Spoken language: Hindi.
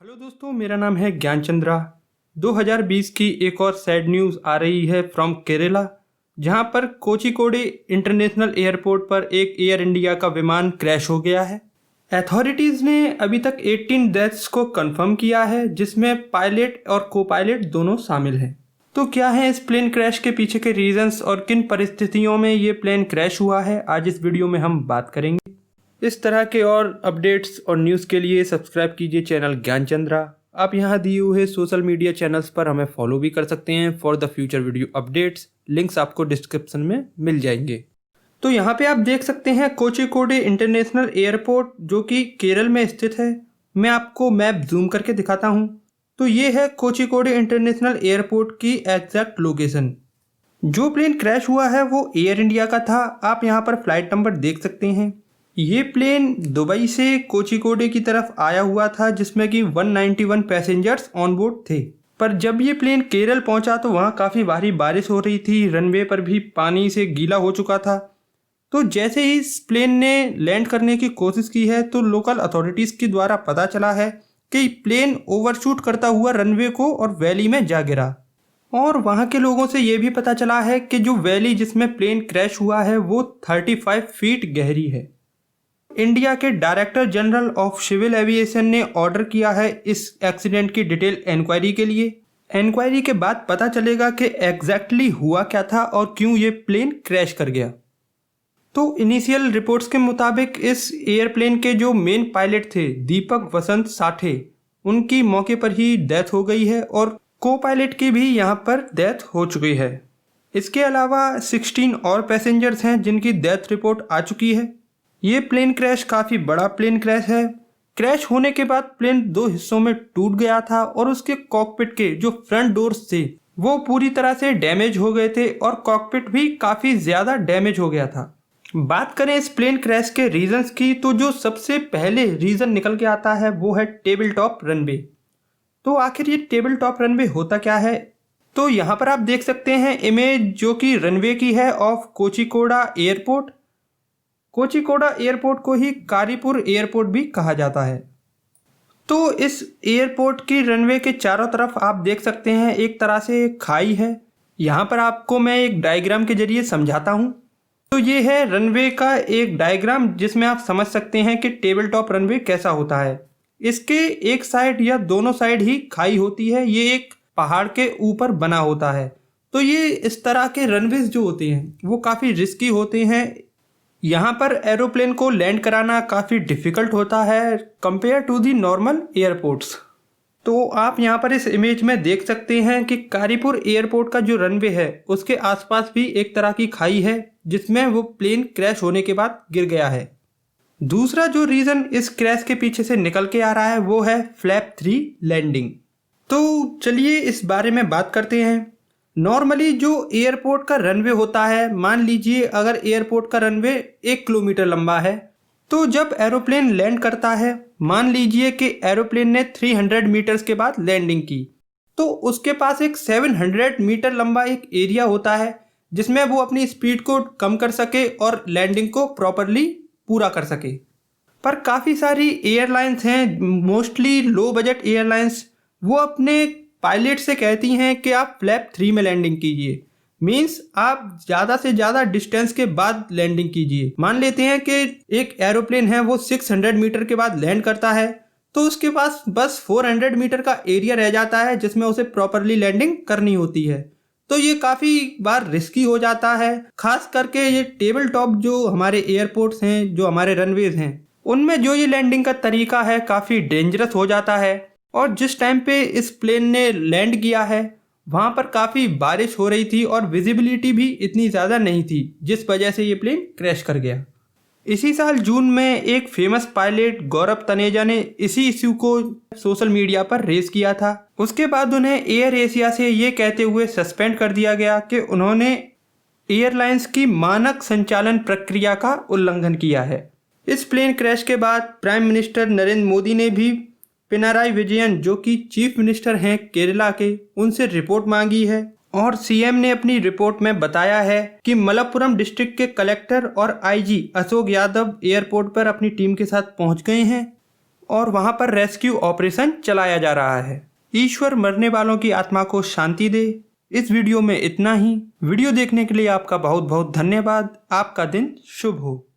हेलो दोस्तों, मेरा नाम है ज्ञान चंद्रा। 2020 की एक और सैड न्यूज़ आ रही है फ्रॉम केरला, जहां पर कोझिकोडे इंटरनेशनल एयरपोर्ट पर एक एयर इंडिया का विमान क्रैश हो गया है। अथॉरिटीज़ ने अभी तक 18 डेथ्स को कंफर्म किया है, जिसमें पायलट और को पायलट दोनों शामिल हैं। तो क्या है इस प्लेन क्रैश के पीछे के रीजंस और किन परिस्थितियों में ये प्लेन क्रैश हुआ है, आज इस वीडियो में हम बात करेंगे। इस तरह के और अपडेट्स और न्यूज़ के लिए सब्सक्राइब कीजिए चैनल ज्ञान चंद्रा। आप यहाँ दिए हुए सोशल मीडिया चैनल्स पर हमें फॉलो भी कर सकते हैं for the future video updates. Links आपको डिस्क्रिप्शन में मिल जाएंगे। तो यहाँ पे आप देख सकते हैं कोझिकोडे इंटरनेशनल एयरपोर्ट, जो कि केरल में स्थित है। मैं आपको मैप जूम करके दिखाता हूँ। तो ये है कोझिकोडे इंटरनेशनल एयरपोर्ट की एग्जैक्ट लोकेशन। जो प्लेन क्रैश हुआ है वो एयर इंडिया का था। आप यहाँ पर फ्लाइट नंबर देख सकते हैं। ये प्लेन दुबई से कोझिकोडे की तरफ आया हुआ था, जिसमें कि 191 पैसेंजर्स ऑन बोर्ड थे। पर जब ये प्लेन केरल पहुंचा तो वहाँ काफ़ी भारी बारिश हो रही थी, रनवे पर भी पानी से गीला हो चुका था। तो जैसे ही इस प्लेन ने लैंड करने की कोशिश की है तो लोकल अथॉरिटीज़ के द्वारा पता चला है कि प्लेन ओवरशूट करता हुआ रनवे को और वैली में जा गिरा। और वहाँ के लोगों से ये भी पता चला है कि जो वैली जिसमें प्लेन क्रैश हुआ है वो 35 फीट गहरी है। इंडिया के director general of civil aviation ने ऑर्डर किया है इस एक्सीडेंट की डिटेल इंक्वायरी के लिए। इंक्वायरी के बाद पता चलेगा कि एग्जैक्टली हुआ क्या था और क्यों ये प्लेन क्रैश कर गया। तो इनिशियल रिपोर्ट्स के मुताबिक इस एयरप्लेन के जो मेन पायलट थे दीपक वसंत साठे, उनकी मौके पर ही डेथ हो गई है और को पायलट की भी यहाँ पर डेथ हो चुकी है। इसके अलावा 16 और पैसेंजर्स हैं जिनकी डेथ रिपोर्ट आ चुकी है। ये प्लेन क्रैश काफ़ी बड़ा प्लेन क्रैश है। क्रैश होने के बाद प्लेन दो हिस्सों में टूट गया था और उसके कॉकपिट के जो फ्रंट डोर्स थे वो पूरी तरह से डैमेज हो गए थे और कॉकपिट भी काफ़ी ज़्यादा डैमेज हो गया था। बात करें इस प्लेन क्रैश के रीजंस की, तो जो सबसे पहले रीज़न निकल के आता है वो है टेबल टॉप रनवे। तो आखिर ये टेबल टॉप रनवे होता क्या है? तो यहाँ पर आप देख सकते हैं इमेज जो कि रनवे की है ऑफ कोझिकोडा एयरपोर्ट। कोझिकोडा एयरपोर्ट को ही कारीपुर एयरपोर्ट भी कहा जाता है। तो इस एयरपोर्ट की रनवे के चारों तरफ आप देख सकते हैं एक तरह से खाई है। यहाँ पर आपको मैं एक डायग्राम के जरिए समझाता हूँ। तो ये है रनवे का एक डायग्राम, जिसमें आप समझ सकते हैं कि टेबल टॉप रनवे कैसा होता है। इसके एक साइड या दोनों साइड ही खाई होती है। ये एक पहाड़ के ऊपर बना होता है। तो ये इस तरह के रनवेज जो होते हैं वो काफ़ी रिस्की होते हैं। यहाँ पर एरोप्लेन को लैंड कराना काफ़ी डिफ़िकल्ट होता है compare to the normal airports. तो आप यहाँ पर इस इमेज में देख सकते हैं कि कारीपुर एयरपोर्ट का जो रनवे है उसके आसपास भी एक तरह की खाई है, जिसमें वो प्लेन क्रैश होने के बाद गिर गया है। दूसरा जो रीज़न इस क्रैश के पीछे से निकल के आ रहा है वो है फ्लैप 3 लैंडिंग। तो चलिए इस बारे में बात करते हैं। नॉर्मली जो एयरपोर्ट का रनवे होता है, मान लीजिए अगर एयरपोर्ट का रनवे 1 किलोमीटर लंबा है, तो जब एरोप्लेन लैंड करता है, मान लीजिए कि एरोप्लेन ने 300 मीटर्स के बाद लैंडिंग की, तो उसके पास एक 700 मीटर लंबा एक एरिया होता है जिसमें वो अपनी स्पीड को कम कर सके और लैंडिंग को प्रॉपरली पूरा कर सके। पर काफ़ी सारी एयरलाइंस हैं, मोस्टली लो बजट एयरलाइंस, वो अपने पायलट से कहती हैं कि आप फ्लैप 3 में लैंडिंग कीजिए। मीन्स आप ज़्यादा से ज़्यादा डिस्टेंस के बाद लैंडिंग कीजिए। मान लेते हैं कि एक एरोप्लेन है वो 600 मीटर के बाद लैंड करता है, तो उसके पास बस 400 मीटर का एरिया रह जाता है जिसमें उसे प्रॉपरली लैंडिंग करनी होती है। तो ये काफ़ी बार रिस्की हो जाता है। खास करके ये टेबल टॉप जो हमारे एयरपोर्ट्स हैं, जो हमारे रनवेज हैं, उनमें जो ये लैंडिंग का तरीका है काफ़ी डेंजरस हो जाता है। और जिस टाइम पे इस प्लेन ने लैंड किया है वहाँ पर काफ़ी बारिश हो रही थी और विजिबिलिटी भी इतनी ज़्यादा नहीं थी, जिस वजह से ये प्लेन क्रैश कर गया। इसी साल जून में एक फेमस पायलट गौरव तनेजा ने इसी इश्यू को सोशल मीडिया पर रेज किया था। उसके बाद उन्हें एयर एशिया से ये कहते हुए सस्पेंड कर दिया गया कि उन्होंने एयरलाइंस की मानक संचालन प्रक्रिया का उल्लंघन किया है। इस प्लेन क्रैश के बाद प्राइम मिनिस्टर नरेंद्र मोदी ने भी पिनाराई विजयन, जो कि चीफ मिनिस्टर हैं केरला के, उनसे रिपोर्ट मांगी है। और सीएम ने अपनी रिपोर्ट में बताया है कि मलप्पुरम डिस्ट्रिक्ट के कलेक्टर और आईजी अशोक यादव एयरपोर्ट पर अपनी टीम के साथ पहुंच गए हैं और वहां पर रेस्क्यू ऑपरेशन चलाया जा रहा है। ईश्वर मरने वालों की आत्मा को शांति दे। इस वीडियो में इतना ही। वीडियो देखने के लिए आपका बहुत बहुत धन्यवाद। आपका दिन शुभ हो।